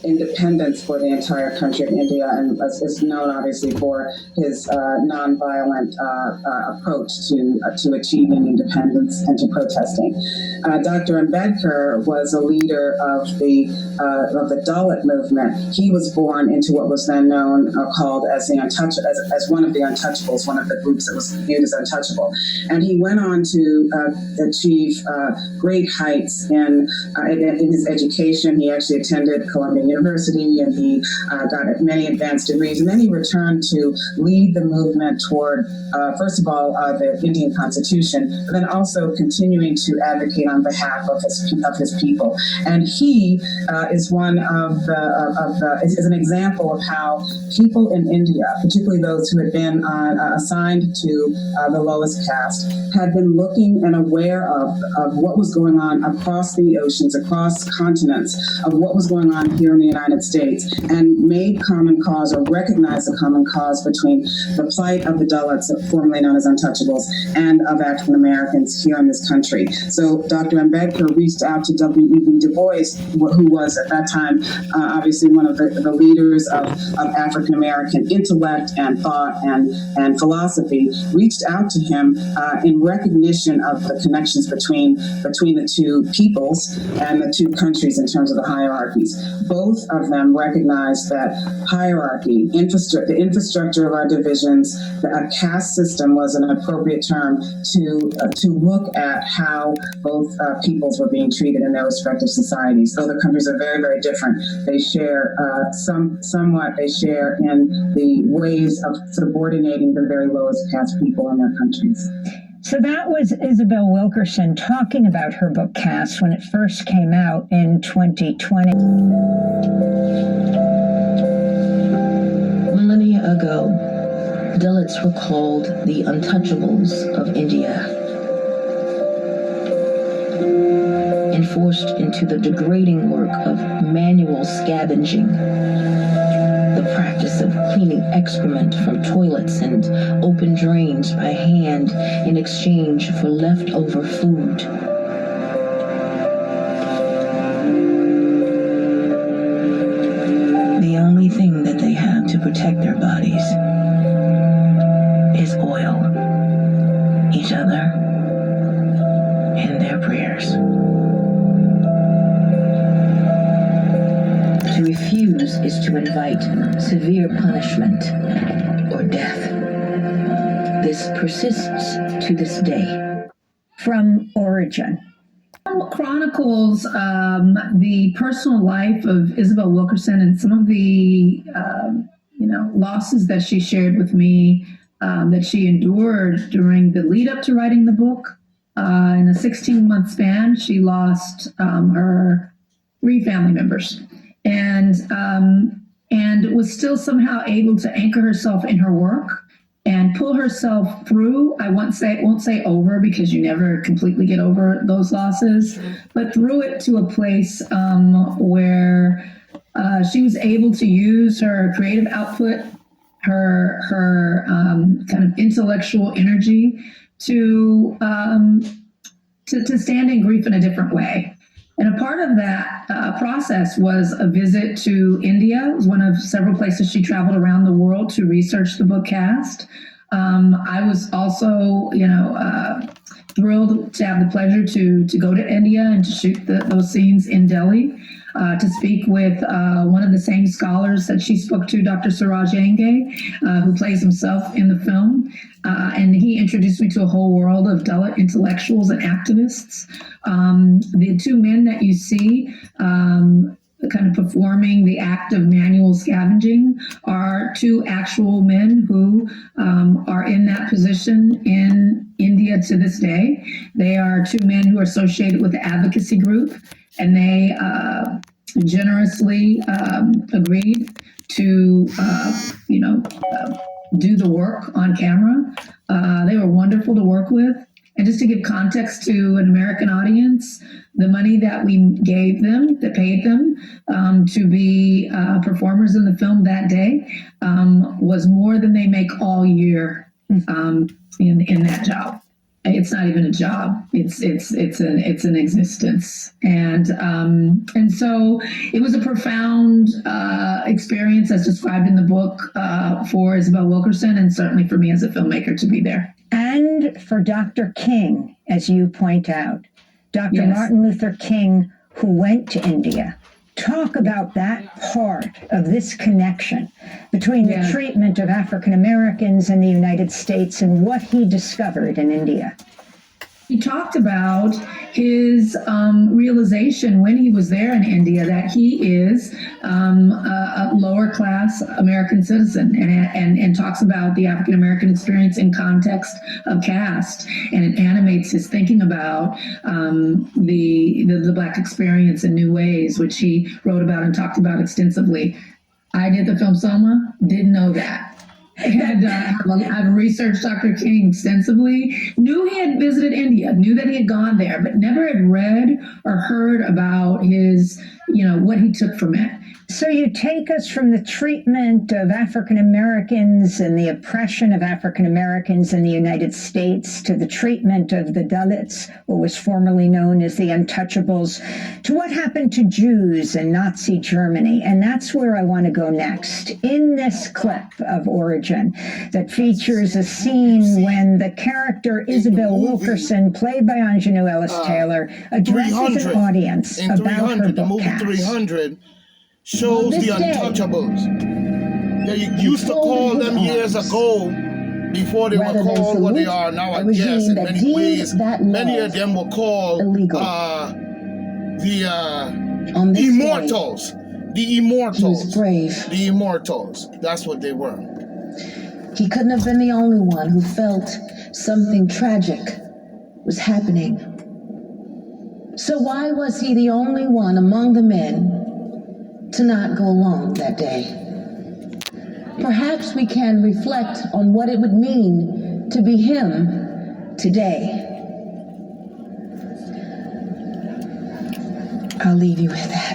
independence for the entire country of India, and is known obviously for his nonviolent approach to achieving independence and to protesting. Dr. Ambedkar was a leader of the Dalit movement. He was born into what was then known called as as one of the untouchables, one of the groups that was viewed as untouchable, and he went on to achieve great heights in his education. He actually attended Columbia University, and he got many advanced degrees. And then he returned to lead the movement toward, first of all, the Indian Constitution, but then also continuing to advocate on behalf of his people. And he is one of is an example of how people in India, particularly those who had been assigned to the lowest caste, had been looking and aware of what was going on across the oceans, across continents, of what was going on here in the United States, and made common cause, or recognized the common cause between the plight of the Dalits, formerly known as untouchables, and of African Americans here in this country. So Dr. Ambedkar reached out to W.E.B. Du Bois, who was at that time obviously one of the leaders of African American intellect and thought and philosophy, reached out to him in recognition of the connections between the two peoples and the two countries in terms of the hierarchies. Both of them recognized that hierarchy, the infrastructure of our divisions, a caste system was an appropriate term to look at how both peoples were being treated in their respective societies. Though the countries are very, very different, they share somewhat they share in the ways of subordinating the very lowest caste people in their countries. So that was Isabel Wilkerson talking about her book Caste when it first came out in 2020. Millennia ago, Dalits were called the untouchables of India, and forced into the degrading work of manual scavenging, the practice of cleaning excrement from toilets and open drains by hand in exchange for leftover food. The only thing that they have to protect their bodies is oil, each other, and their prayers. To refuse is to invite severe punishment or death. This persists to this day. From Origin. Chronicles the personal life of Isabel Wilkerson and some of the losses that she shared with me, that she endured during the lead up to writing the book. In a 16-month span, she lost her 3 family members, and was still somehow able to anchor herself in her work and pull herself through. I won't say over, because you never completely get over those losses, but through it to a place where she was able to use her creative output, her kind of intellectual energy to stand in grief in a different way. And a part of that process was a visit to India. It was one of several places she traveled around the world to research the book Caste. I was also, thrilled to have the pleasure to go to India and to shoot those scenes in Delhi, to speak with one of the same scholars that she spoke to, Dr. Suraj Yenge, who plays himself in the film. And he introduced me to a whole world of Dalit intellectuals and activists. The 2 men that you see kind of performing the act of manual scavenging are 2 actual men who are in that position in India to this day. They are 2 men who are associated with the advocacy group, and they generously agreed to, do the work on camera. They were wonderful to work with. And just to give context to an American audience, the money that we gave them, that paid them to be performers in the film that day, was more than they make all year in that job. it's not even a job. It's an existence, and so it was a profound experience as described in the book for Isabel Wilkerson, and certainly for me as a filmmaker to be there. And for Dr. King, as you point out, Dr. Yes. Martin Luther King, who went to India. Talk about that part of this connection between the treatment of African Americans in the United States and what he discovered in India. He talked about his realization when he was there in India that he is a lower class American citizen, and talks about the African American experience in context of caste, and it animates his thinking about the Black experience in new ways, which he wrote about and talked about extensively. I did the film Soma, didn't know that. And I've researched Dr. King extensively, knew he had visited India, knew that he had gone there, but never had read or heard about his, what he took from it. So you take us from the treatment of African Americans and the oppression of African Americans in the United States to the treatment of the Dalits, what was formerly known as the Untouchables, to what happened to Jews in Nazi Germany. And that's where I want to go next. In this clip of Origin that features a scene when the character Isabel Wilkerson, played by Anjanou Ellis-Taylor, addresses an audience about her book cast. 300 shows the Untouchables. They used to call them years ago, before they were called what they are now, I guess, in many ways. Many of them were called the Immortals. The Immortals. He was brave. The Immortals. That's what they were. He couldn't have been the only one who felt something tragic was happening. So why was he the only one among the men to not go along that day? Perhaps we can reflect on what it would mean to be him today. I'll leave you with that.